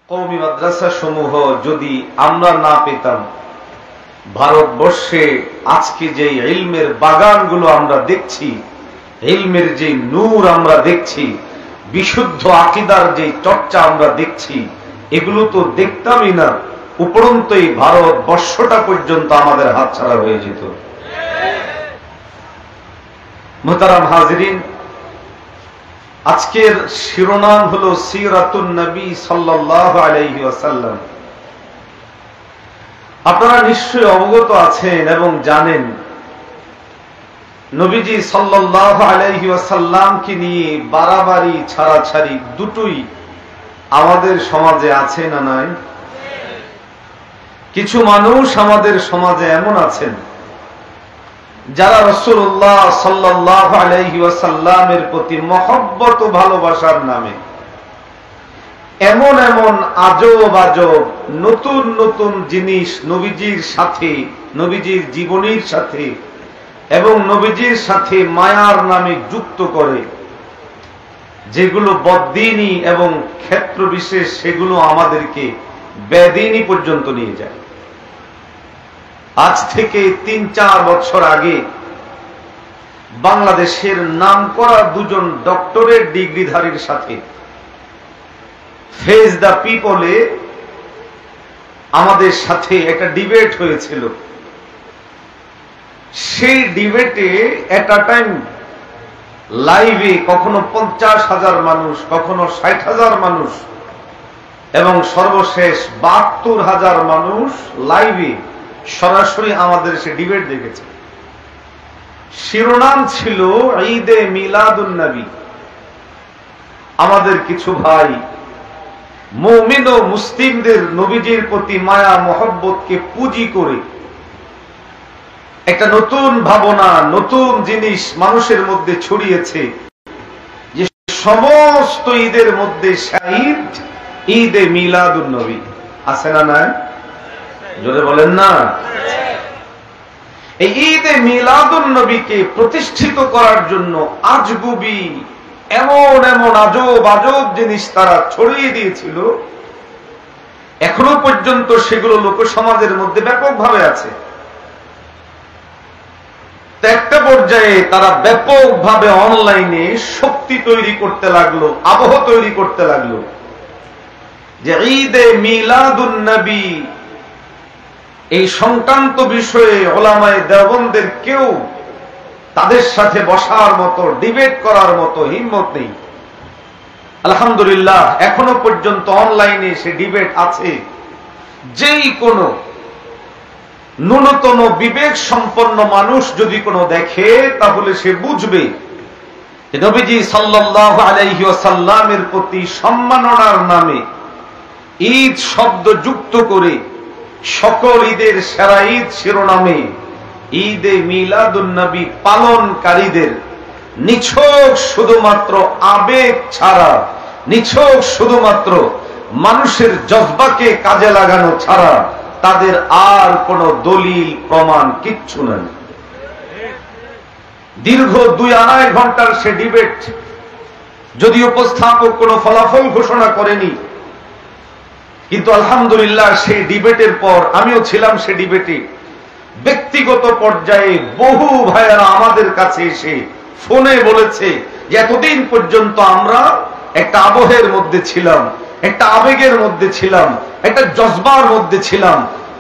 কওমি মাদ্রাসা সমূহ যদি আমরা না পেতাম, ভারতবর্ষে আজকে যে ইলমের বাগানগুলো আমরা দেখছি, ইলমের যে নূর আমরা দেখছি, বিশুদ্ধ আকীদার যে চর্চা আমরা দেখছি, এগুলো তো দেখতামই না। উপরন্তু এই ভারতবর্ষটা পর্যন্ত আমাদের হাতছাড়া হয়ে যেত। মুহতারাম হাজিরিন, আজকের শিরোনাম হলো সিরাতুন নবী সাল্লাল্লাহু আলাইহি ওয়াসাল্লাম। আপনারা নিশ্চয়ই অবগত আছেন এবং জানেন, নবীজি সাল্লাল্লাহু আলাইহি ওয়াসাল্লামকে নিয়ে বাড়াবাড়ি ছাড়াছাড়ি দুটোই আমাদের সমাজে আছে না নাই? কিছু মানুষ আমাদের সমাজে এমন আছেন যারা রাসূলুল্লাহ সাল্লাল্লাহু আলাইহি ওয়াসাল্লামের প্রতি মহব্বত ও ভালোবাসার নামে এমন এমন আজব আজব নতুন নতুন জিনিস নবীজির সাথে, নবীজির জীবনীর সাথে এবং নবীজির সাথে মায়ার নামে যুক্ত করে, যেগুলো বদ্দীনী এবং ক্ষেত্র বিশেষ সেগুলো আমাদেরকে বেদীনী পর্যন্ত নিয়ে যায়। আজ থেকে ৩-৪ বছর আগে বাংলাদেশের নামকরা দুজন ডক্টরেট ডিগ্রিধারীর সাথে ফেস দ্য পিপলে আমাদের সাথে একটা ডিবেট হয়েছিল। সেই ডিবেটে এট আ টাইম লাইভে কখনো 50,000 মানুষ, কখনো 60,000 মানুষ এবং সর্বশেষ 72,000 মানুষ লাইভে সরাসরি আমাদের সে ডিবেট দেখেছে। শিরোনাম ছিল ঈদে মিলাদুন নবী। আমাদের কিছু ভাই মুমিন ও মুসলিমদের নবীজির প্রতি মায়া মহব্বতকে পুঁজি করে একটা নতুন ভাবনা, নতুন জিনিস মানুষের মধ্যে ছড়িয়েছে যে সমস্ত ঈদের মধ্যে শাহিদ ঈদে মিলাদুন নবী আছে না নাই? জোরে বলেন না। এই ঈদে মিলাদুন নবীকে প্রতিষ্ঠিত করার জন্য আজগুবি এমন এমন আজব আজব জিনিস তারা ছড়িয়ে দিয়েছিল, এখনো পর্যন্ত সেগুলো লোক সমাজের মধ্যে ব্যাপকভাবে আছে। একটা পর্যায়ে তারা ব্যাপকভাবে অনলাইনে শক্তি তৈরি করতে লাগলো, আবহ তৈরি করতে লাগলো যে ঈদে মিলাদুন নবী এই সংক্রান্ত বিষয়ে ওলামায়ে দেওবন্দের কেউ তাদের সাথে বসার মতো, ডিবেট করার মতো হিম্মত নেই। আলহামদুলিল্লাহ, এখনো পর্যন্ত অনলাইনে সে ডিবেট আছে। যেই কোনো ন্যূনতম বিবেক সম্পন্ন মানুষ যদি কোনো দেখে, তাহলে সে বুঝবে নবীজি সাল্লাল্লাহু আলাইহি ওয়াসাল্লামের প্রতি সম্মাননার নামে ঈদ শব্দ যুক্ত করে সকল ঈদের সেরা ঈদ শিরোনামে ঈদে মিলাদুন নবী পালনকারীদের নিছক শুধুমাত্র আবেগ ছাড়া, নিছক শুধুমাত্র মানুষের জজবাকে কাজে লাগানো ছাড়া তাদের আর কোন দলিল প্রমাণ কিচ্ছু নেই। দীর্ঘ 2-2.5 ঘন্টার সে ডিবেট, যদি উপস্থাপক কোন ফলাফল ঘোষণা করেনি, কিন্তু আলহামদুলিল্লাহ সেই ডিবেটের পর আমিও ছিলাম সে ডিবেটে। ব্যক্তিগত পর্যায়ে বহু ভাইয়েরা আমাদের কাছে এসে ফোনে বলেছে যে এতদিন পর্যন্ত আমরা একটা আবহের মধ্যে ছিলাম, একটা আবেগের মধ্যে ছিলাম, একটা জজবার মধ্যে ছিলাম।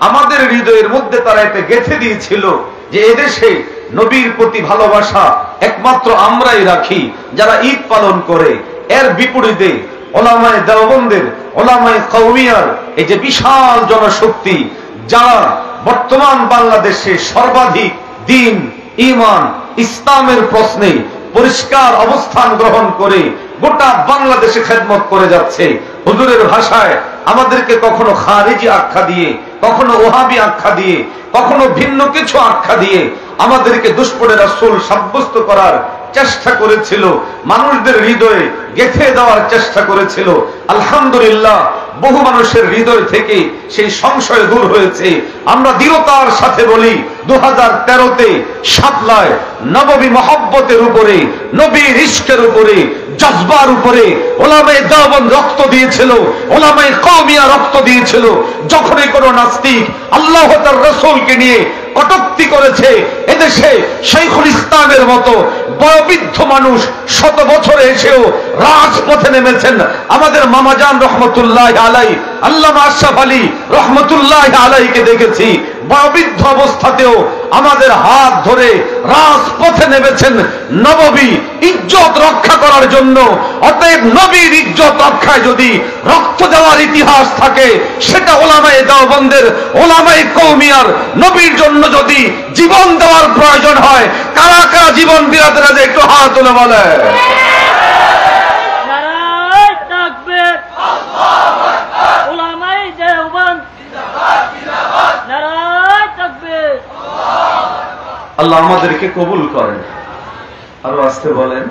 আমাদের হৃদয়ের মধ্যে তারা এটা গেঁথে দিয়েছিল যে এদেশে নবীর প্রতি ভালোবাসা একমাত্র আমরাই রাখি যারা ঈদ পালন করে। এর বিপরীতে ওলামায়ে দেওবন্দের, ওলামায়ে কওমিয়ার এই যে বিশাল জনশক্তি, যারা বর্তমান বাংলাদেশে সর্বাধিক দ্বীন, ঈমান, ইসলামের প্রশ্নে পরিষ্কার অবস্থান গ্রহণ করে গোটা বাংলাদেশে খেদমত করে যাচ্ছে। হুজুরের ভাষায় আমাদেরকে কখনো খারিজি আখ্যা দিয়ে, কখনো ওহাবি আখ্যা দিয়ে, কখনো ভিন্ন কিছু আখ্যা দিয়ে আমাদেরকে দুশমনে রাসূল সাব্যস্ত করার চেষ্টা করেছিল, মানুষদের হৃদয়ে গেঁথে দেওয়ার চেষ্টা করেছিল। আলহামদুলিল্লাহ, বহু মানুষের হৃদয় থেকে সেই সংশয় দূর হয়েছে। আমরা দৃঢ়তার সাথে বলি, 2013-তে শাপলায় নববী মহব্বতের উপরে, নবীর ইশকের উপরে জজবার উপরে ওলামায়ে দেওবন্দ রক্ত দিয়েছিল, ওলামায়ে কওমিয়া রক্ত দিয়েছিল। যখনই কোন নাস্তিক আল্লাহ তার রাসূলকে নিয়ে কটূক্তি করেছে, এদেশে শাইখুল ইসলামের মতো বয়োবৃদ্ধ মানুষ শত বছরে এসেও রাজপথে নেমেছেন। আমাদের মামাজান রহমতুল্লাহ আলাই, আল্লামা আশরাফ আলী রহমতুল্লাহ আলাইকে দেখেছি বয়োবৃদ্ধ অবস্থাতেও আমাদের হাত ধরে রাজপথে নেমেছেন নববী ইজ্জত রক্ষা করার জন্য। অতএব নবীর ইজ্জত রক্ষায় যদি রক্ত দেওয়ার ইতিহাস থাকে, সেটা ওলামায়ে দেওবন্দের, ওলামায়ে কওমিয়ার নবীর জন্য যদি জীবন দেওয়ার প্রয়োজন হয়, কারা কারা জীবন দিতে রাজি একটু হাত তুলে বলে। নারায়ে তাকবীর, আল্লাহু আকবার। ওলামায়ে দেওবন্দ জিন্দাবাদ, জিন্দাবাদ। নারায়ে তাকবীর, আল্লাহু আকবার। আল্লাহ আমাদেরকে কবুল করেন। আরো আসতে বলেন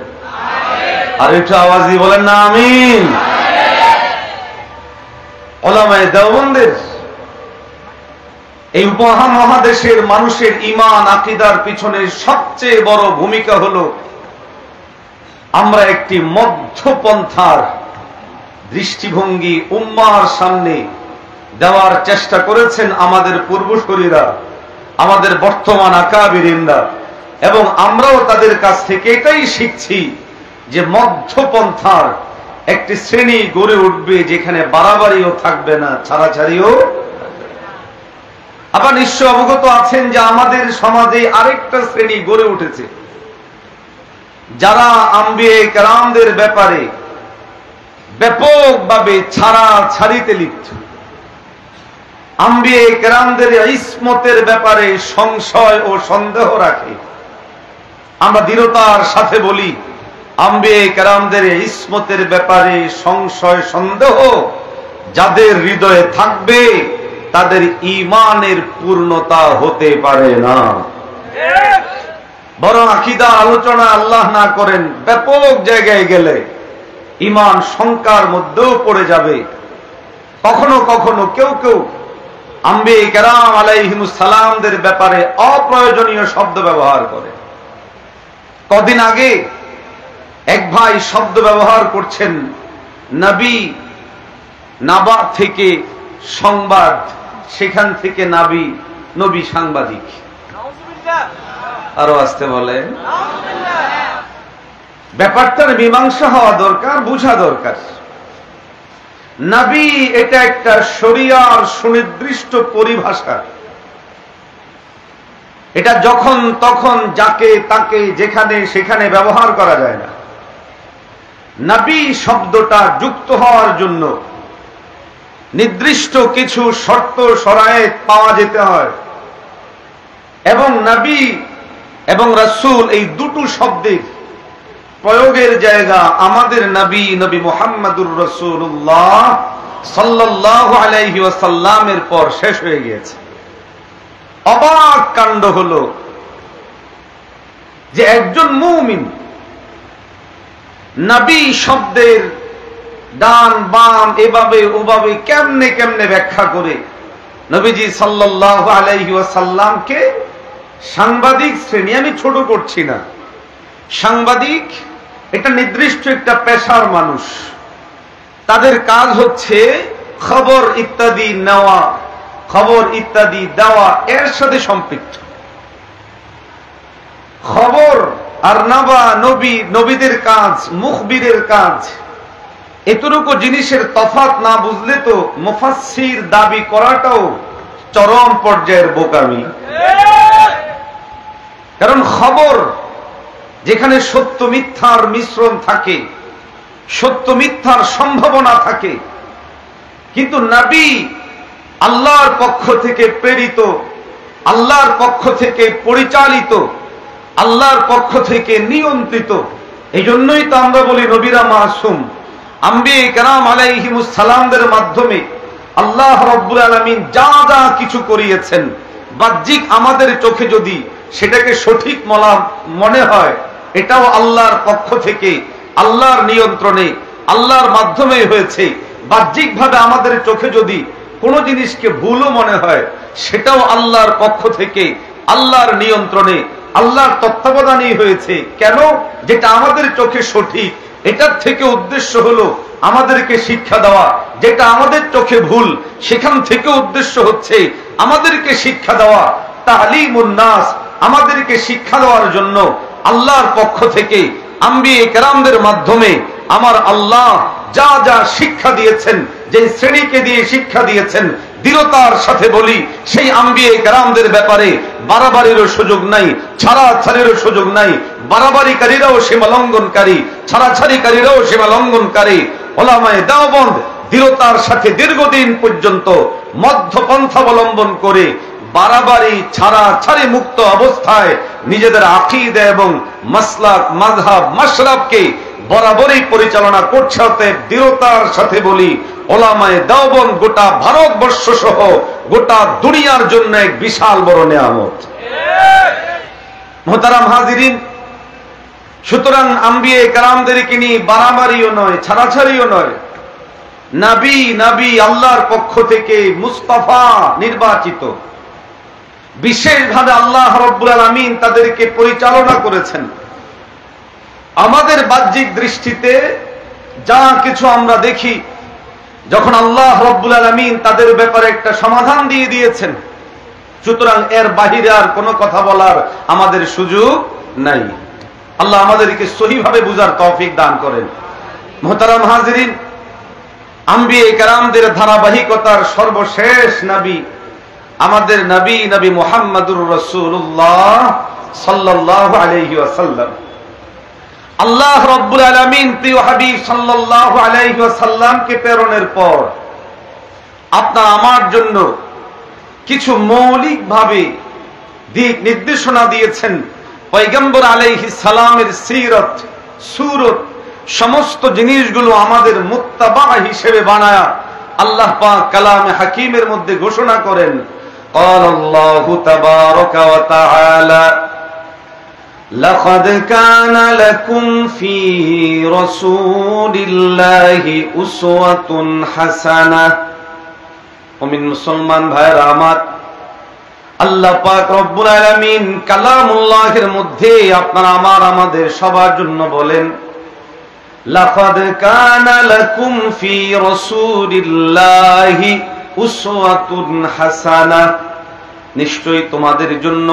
আমিন। আর একটু আওয়াজ দিয়ে বলেন না আমিন। ওলামায়ে দেওবন্দের এই উপমহাদেশের মানুষের ঈমান আকীদার পিছনে সবচেয়ে বড় ভূমিকা হলো আমরা একটি মধ্যপন্থার দৃষ্টিভঙ্গি উম্মার সামনে দেওয়ার চেষ্টা করেছেন আমাদের পূর্বসূরীরা, আমাদের বর্তমান আকাবিরিনরা, এবং আমরাও তাদের কাছ থেকে এটাই শিখছি যে মধ্যপন্থার একটি শ্রেণী গড়ে উঠবে যেখানে বাড়াবাড়িও থাকবে না, ছাড়াছাড়িও। আবার নিশ্চয় অবগত আছেন যে আমাদের সমাজে আরেকটা শ্রেণী গড়ে উঠেছে যারা আম্বিয়ে কেরামদের ব্যাপারে ব্যাপকভাবে ছাড়াছাড়িতে লিপ্ত, আম্বিয়ে কেরামদের ইসমতের ব্যাপারে সংশয় ও সন্দেহ রাখে। আমরা দৃঢ়তার সাথে বলি, আম্বিয়ে কেরামদের ইসমতের ব্যাপারে সংশয় সন্দেহ যাদের হৃদয়ে থাকবে তাদের ঈমানের পূর্ণতা হতে পারে না। বরং আকীদা আলোচনা আল্লাহ না করেন ব্যাপক জায়গায় গেলে ঈমান শঙ্কার মধ্যেও পড়ে যাবে। কখনো কখনো কেউ কেউ আম্বিয়ে কেরাম আলাইহিমুস সালামদের ব্যাপারে অপ্রয়োজনীয় শব্দ ব্যবহার করে। কদিন আগে এক ভাই শব্দ ব্যবহার করছেন, নবী নাবা থেকে সংবাদ, সেখান থেকে নবী সাংবাদিক। আরো আসতে বলে। ব্যাপারটার মীমাংসা হওয়া দরকার, বোঝা দরকার। নবী এটা একটা শরিয়ার সুনির্দিষ্ট পরিভাষা, এটা যখন তখন যাকে তাকে যেখানে সেখানে ব্যবহার করা যায় না। নবী শব্দটা যুক্ত হওয়ার জন্য নির্দিষ্ট কিছু শর্ত শরায়েত পাওয়া যেতে হয়, এবং নবী এবং রাসূল এই দুটো শব্দের প্রয়োগের জায়গা আমাদের নবী মুহাম্মদুর রাসূলুল্লাহ সাল্লাল্লাহু আলাইহি ওয়াসাল্লামের পর শেষ হয়ে গিয়েছে। অবাক কাণ্ড হলো যে একজন মুমিন নবী শব্দের ডান বাম এভাবে ওভাবে কেমনে কেমনে ব্যাখ্যা করে নবীজি সাল্লাল্লাহু আলাইহি ওয়াসাল্লামকে সাংবাদিক শ্রেণী, আমি ছোট করছি না, সাংবাদিক এটা নির্দিষ্ট একটা পেশার মানুষ, তাদের কাজ হচ্ছে খবর ইত্যাদি নেওয়া, খবর ইত্যাদি দেওয়া, এর সাথে সম্পৃক্ত। খবর আর নাবা নবীদের কাজ, মুখবিরের কাজ, এতটুকু জিনিসের তফাৎ না বুঝলে তো মুফাসসির দাবি করাটাও চরম পর্যায়ের বোকামি। কারণ খবর যেখানে সত্য মিথ্যার মিশ্রণ থাকে, সত্য মিথ্যার সম্ভাবনা থাকে, কিন্তু নবী আল্লাহর পক্ষ থেকে প্রেরিত, আল্লাহর পক্ষ থেকে পরিচালিত, আল্লাহর পক্ষ থেকে নিয়ন্ত্রিত। এই জন্যই তো আমরা বলি নবীরা মাসুম। আম্বিয়ে কেরাম আলাইহিমুস সালামদের মাধ্যমে আল্লাহ রাব্বুল আলামিন যা যা কিছু করিয়েছেন, বাহ্যিক আমাদের চোখে যদি সেটাকে সঠিক মনে হয়, এটাও আল্লাহর পক্ষ থেকে, আল্লাহর নিয়ন্ত্রণে, আল্লাহর মাধ্যমে হয়েছে। বাহ্যিকভাবে আমাদের চোখে যদি কোনো জিনিসকে ভুলও মনে হয়, সেটাও আল্লাহর পক্ষ থেকে, আল্লাহর নিয়ন্ত্রণে, আল্লাহর তত্ত্বাবধানেই হয়েছে। কেন? যেটা আমাদের চোখে সঠিক, এটার থেকে উদ্দেশ্য হলো আমাদেরকে শিক্ষা দেওয়া, যেটা আমাদের চোখে ভুল সেখান থেকে উদ্দেশ্য হচ্ছে আমাদেরকে শিক্ষা দেওয়া। তালিমুন নাস, আমাদেরকে শিক্ষা দেওয়ার জন্য আল্লাহর পক্ষ থেকে আম্বিয়ে কেরামদের মাধ্যমে আমার আল্লাহ যা যা শিক্ষা দিয়েছেন, যে শ্রেণীকে দিয়ে শিক্ষা দিয়েছেন, দৃঢ়তার সাথে বলি সেই আম্বিয়ে কেরামদের ব্যাপারে বাড়াবাড়িরও সুযোগ নাই, ছাড়াছাড়িরও সুযোগ নাই। বাড়াবাড়িকারীরাও সীমা লঙ্ঘনকারী, ছাড়াছাড়িকারীরাও সীমা লঙ্ঘনকারী। ওলামায়ে দেওবন্দ দৃঢ়তার সাথে দীর্ঘদিন পর্যন্ত মধ্যপন্থা অবলম্বন করে বাড়াবাড়ি ছাড়াছাড়ি মুক্ত অবস্থায় নিজেদের আকীদা এবং মাসলাক মাযহাব মাশরাবকে বরাবরই পরিচালনা করছে। অতএব দৃঢ়তার সাথে বলি ওলামায়ে দেওবন্দ গোটা ভারতবর্ষ সহ গোটা দুনিয়ার জন্য এক বিশাল বড় নেয়ামত। মুহতারাম হাজিরিন, সুতরাং আম্বিয়ে কেরামদেরকে নিয়ে বাড়াবাড়িও নয়, ছাড়াছাড়িও নয়। নবী নবী আল্লাহর পক্ষ থেকে মুস্তাফা নির্বাচিত, বিশেষভাবে আল্লাহ রাব্বুল আলামিন তাদেরকে পরিচালনা করেছেন। আমাদের বাহ্যিক দৃষ্টিতে যা কিছু আমরা দেখি, যখন আল্লাহ রাব্বুল আলামিন তাদের ব্যাপারে একটা সমাধান দিয়ে দিয়েছেন, সুতরাং এর বাহিরে আর কোনো কথা বলার আমাদের সুযোগ নাই। আল্লাহ আমাদেরকে সহিভাবে বুঝার তৌফিক দান করেন। মুহতারাম হাজিরিন, আম্বিয়ে কেরামদের ধারাবাহিকতার সর্বশেষ নবী আমাদের নবী নবী মুহাম্মদুর রাসূলুল্লাহ সাল্লাল্লাহু আলাইহি ওয়াসাল্লাম। আল্লাহ রাব্বুল আলামিন প্রিয় হাবিব সাল্লাল্লাহু আলাইহি ওয়াসাল্লামকে প্রেরণের পর আপনার আমার জন্য কিছু মৌলিকভাবে দিক নির্দেশনা দিয়েছেন। পয়গম্বর আলাইহিস সালামের সিরত, সুরত, সমস্ত জিনিসগুলো আমাদের মুত্তাবা হিসেবে বানায়া আল্লাহ পাক কালামে হাকিমের মধ্যে ঘোষণা করেন, ক্বালাল্লাহু তাবারাকা ওয়া তাআলা লাকাদ কানা লাকুম ফী রাসূলিল্লাহি উসওয়াতুন হাসানাহ। মুমিন মুসলমান ভাইরা আমার, আল্লাহ পাক রব্বুল আলামিন কালামুল্লাহের মধ্যে আপনার আমার আমাদের সবার জন্য বলেন, লাকাদ কানা লাকুম ফী রাসূলিল্লাহি উসওয়াতুন হাসানাহ। নিশ্চয়ই তোমাদের জন্য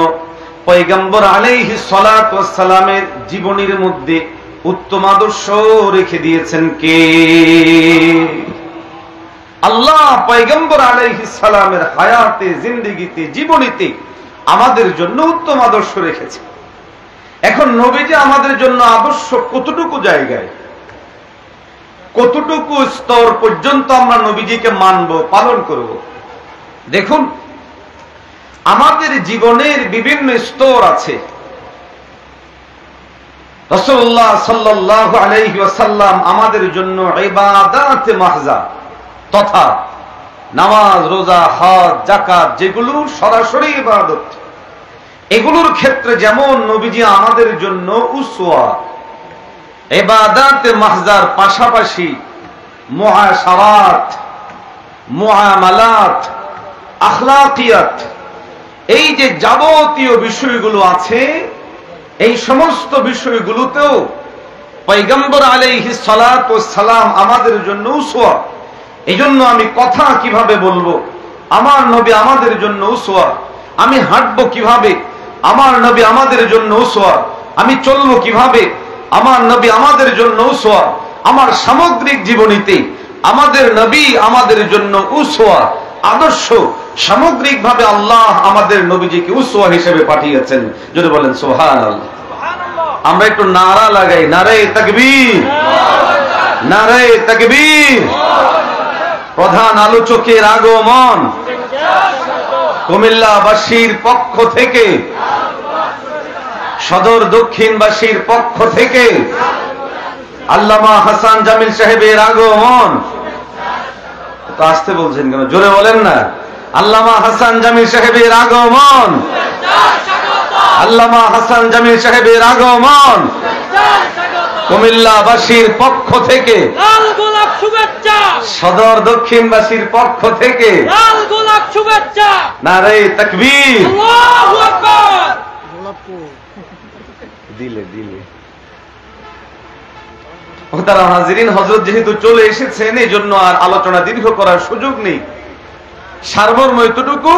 পয়গম্বর আলাইহিস সালাতু ওয়াস সালামের জীবনীর মধ্যে উত্তম আদর্শ রেখে দিয়েছেন কে? আল্লাহ পয়গম্বর আলাইহিস সালামের হায়াতে, জিন্দেগিতে, জীবনীতে আমাদের জন্য উত্তম আদর্শ রেখেছে। এখন নবীজি আমাদের জন্য আদর্শ কতটুকু জায়গায়, কতটুকু স্তর পর্যন্ত আমরা নবীজিকে মানব, পালন করব? দেখুন, আমাদের জীবনের বিভিন্ন স্তর আছে। রাসূলুল্লাহ সাল্লাল্লাহু আলাইহি ওয়াসাল্লাম আমাদের জন্য ইবাদাতে মাহজা তথা নামাজ, রোজা, হজ, যাকাত, যেগুলো সরাসরি ইবাদত, এগুলোর ক্ষেত্রে যেমন নবীজি আমাদের জন্য উসওয়া। ইবাদাতে মাহজার পাশাপাশি মুআশারাত, মুআমালাত, আখলাকিয়াত, এই যে যাবতীয় বিষয়গুলো আছে, এই সমস্ত বিষয়গুলোতেও পয়গম্বর আলাইহিস সালাতু ওয়াস সালাম আমাদের জন্য উসওয়া। এই জন্য আমি কথা কিভাবে বলবো, আমার নবী আমাদের জন্য উসওয়া। আমি হাঁটবো কিভাবে, আমার নবী আমাদের জন্য উসওয়া। আমি চলবো কিভাবে, আমার নবী আমাদের জন্য উসওয়া। আমার সামগ্রিক জীবনীতে আমাদের নবী আমাদের জন্য উসওয়া, আদর্শ। সামগ্রিকভাবে আল্লাহ আমাদের নবীজিকে উসওয়া হিসেবে পাঠিয়েছেন। যদি বলেন সুবহানাল্লাহ। আমরা একটু নারা লাগাই, নারায়ে তাকবীর, নারায়ে তাকবীর। প্রধান আলোচকের আগমন কুমিল্লাবাসীর পক্ষ থেকে, সদর দক্ষিণবাসীর পক্ষ থেকে আল্লামা হাসান জামিল সাহেবের আগমন। তো আসতে বলছেন কেন, জোরে বলেন না। আল্লামা হাসান জামিল সাহেবের আগমন, আল্লামা হাসান জামিল সাহেবের আগমন কুমিল্লাবাসীর পক্ষ থেকে, লাল গোলাপ শুভেচ্ছা। সদর দক্ষিণবাসীর পক্ষ থেকে লাল গোলাপ শুভেচ্ছা। নারায়ে তাকবীর। আল্লাহু আকবার। দিলে দিলে তারা হাজিরিন, হযরত যেহেতু চলে এসেছেন এই জন্য আর আলোচনা দীর্ঘ করার সুযোগ নেই। সারমর্ম এতটুকু,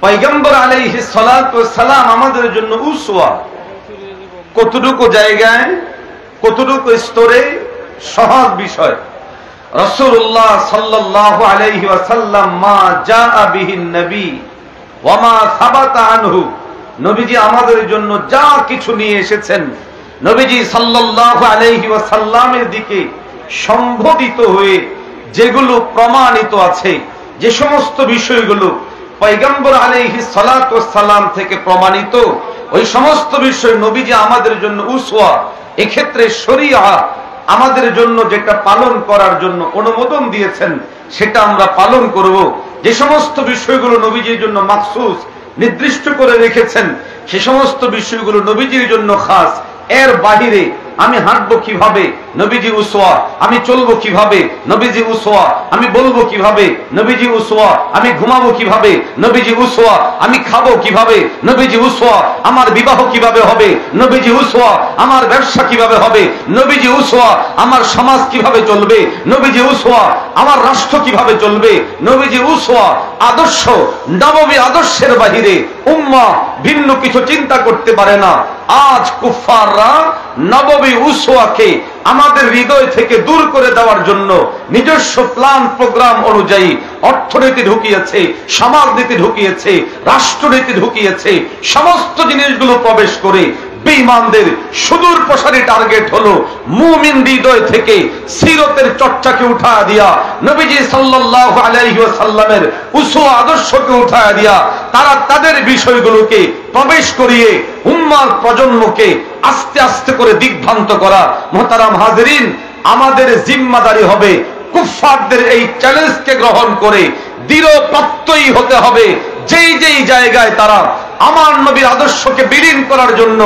পয়গম্বর আলাইহিস সালাতু ওয়াস সালাম আমাদের জন্য উসওয়া। কতটুকু জায়গায়, কতটুকু স্তরে সহজ বিষয়। রাসূলুল্লাহ সাল্লাল্লাহু আলাইহি ওয়াসাল্লাম মা জাআ বিহিন নবী ওয়া মা সাবাতা আনহু, নবীজি আমাদের জন্য যা কিছু নিয়ে এসেছেন, নবীজি সাল্লাল্লাহু আলাইহি ওয়াসাল্লামের দিকে সম্বোধিত হয়ে যেগুলো প্রমাণিত আছে, যে সমস্ত বিষয়গুলো পয়গম্বর আলাইহিস সালাতু ওয়াস সালাম থেকে প্রমাণিত, ওই সমস্ত বিষয় নবীজি আমাদের জন্য উসওয়া। এক্ষেত্রে শরীআ আমাদের জন্য যেটা পালন করার জন্য অনুমোদন দিয়েছেন সেটা আমরা পালন করব। যে সমস্ত বিষয়গুলো নবীজির জন্য মাখসুস নির্দিষ্ট করে রেখেছেন সে সমস্ত বিষয়গুলো নবীজির জন্য খাস। এর বাহিরে আমি হাঁটবো কিভাবে, নবীজি উসওয়া। আমি চলবো কিভাবে, নবীজি উসওয়া। আমি বলবো কিভাবে, নবীজি উসওয়া। আমি ঘুমাবো কিভাবে, নবীজি উসওয়া। আমি খাবো কিভাবে, নবীজি উসওয়া। আমার বিবাহ কিভাবে হবে, নবীজি উসওয়া। আমার ব্যবসা কিভাবে হবে, নবীজি উসওয়া। আমার সমাজ কিভাবে চলবে, নবীজি উসওয়া। আমার রাষ্ট্র কিভাবে চলবে, নবীজি উসওয়া। আদর্শ, নববী আদর্শের বাহিরে উম্মাহ ভিন্ন কিছু চিন্তা করতে পারে না। আজ কুফফাররা নববী উসওয়াকে আমাদের হৃদয় থেকে দূর করে দেওয়ার জন্য নিজস্ব প্ল্যান প্রোগ্রাম অনুযায়ী অর্থনীতি ঢুকিয়েছে, সমাজনীতি ঢুকিয়েছে, রাষ্ট্রনীতি ঢুকিয়েছে। সমস্ত জিনিসগুলো প্রবেশ করে বেঈমানদের সুদূর প্রসারী টার্গেট হলো মুমিন হৃদয় থেকে সিরতের চর্চাকে উঠায়া দিয়া, নবীজি সাল্লাল্লাহু আলাইহি ওয়াসাল্লামের উসওয়া আদর্শকে উঠায়া দিয়া তারা তাদের বিষয়গুলোকে প্রবেশ করিয়ে উম্মার প্রজন্মকে আস্তে আস্তে করে দিগ্ভ্রান্ত করা। মুহতারাম হাজিরিন, আমাদের জিম্মাদারি হবে কুফফারদের এই চ্যালেঞ্জকে গ্রহণ করে দৃঢ় প্রত্যয়ী হতে হবে। যেই যেই জায়গায় তারা আমার নবীর আদর্শকে বিলীন করার জন্য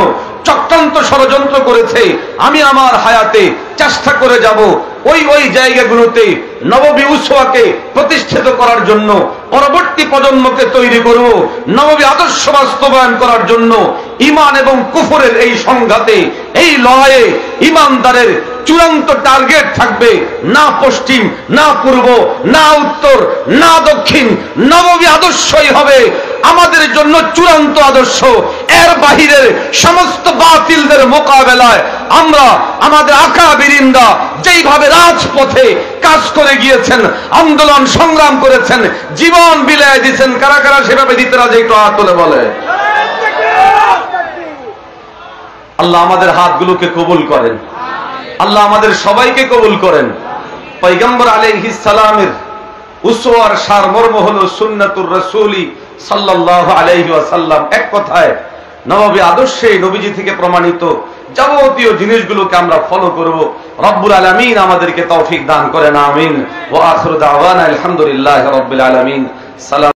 চক্রান্ত ষড়যন্ত্র করেছে, আমি আমার হায়াতে চেষ্টা করে যাব ওই জায়গাগুলোতে নববী উসওয়াকে প্রতিষ্ঠিত করার জন্য পরবর্তী প্রজন্মকে তৈরি করব, নববী আদর্শ বাস্তবায়ন করার জন্য। ঈমান এবং কুফরের এই সংঘাতে, এই লড়াইয়ে ঈমানদারের চূড়ান্ত টার্গেট থাকবে না পশ্চিম, না পূর্ব, না উত্তর, না দক্ষিণ। নববী আদর্শই হবে আমাদের জন্য চূড়ান্ত আদর্শ। এর বাহিরের সমস্ত বাতিলদের মোকাবেলায় আমরা আমাদের আকাবিরিনরা যেইভাবে রাজপথে কাজ করে গিয়েছেন, আন্দোলন সংগ্রাম করেছেন, জীবন বিলায় দিয়েছেন, কারা কারা সেভাবে দিতে রাজি একটু হাত তুলে বলে। আল্লাহ আমাদের হাতগুলোকে কবুল করেন, আল্লাহ আমাদের সবাইকে কবুল করেন। পয়গম্বর আলাইহিস সালামের উসওয়ার সারমর্ম হলো সুন্নাতুর রাসূলি সাল্লাল্লাহু আলাইহি ওয়াসাল্লাম। এক কথায় নববী আদর্শে নবীজি থেকে প্রমাণিত যাবতীয় জিনিসগুলোকে আমরা ফলো করব। রব্বুল আলামিন আমাদেরকে তৌফিক দান করেন, আমিন। ওয়া আখিরু দাওয়ানা আলহামদুলিল্লাহি রাব্বিল আলামিন। সালাম।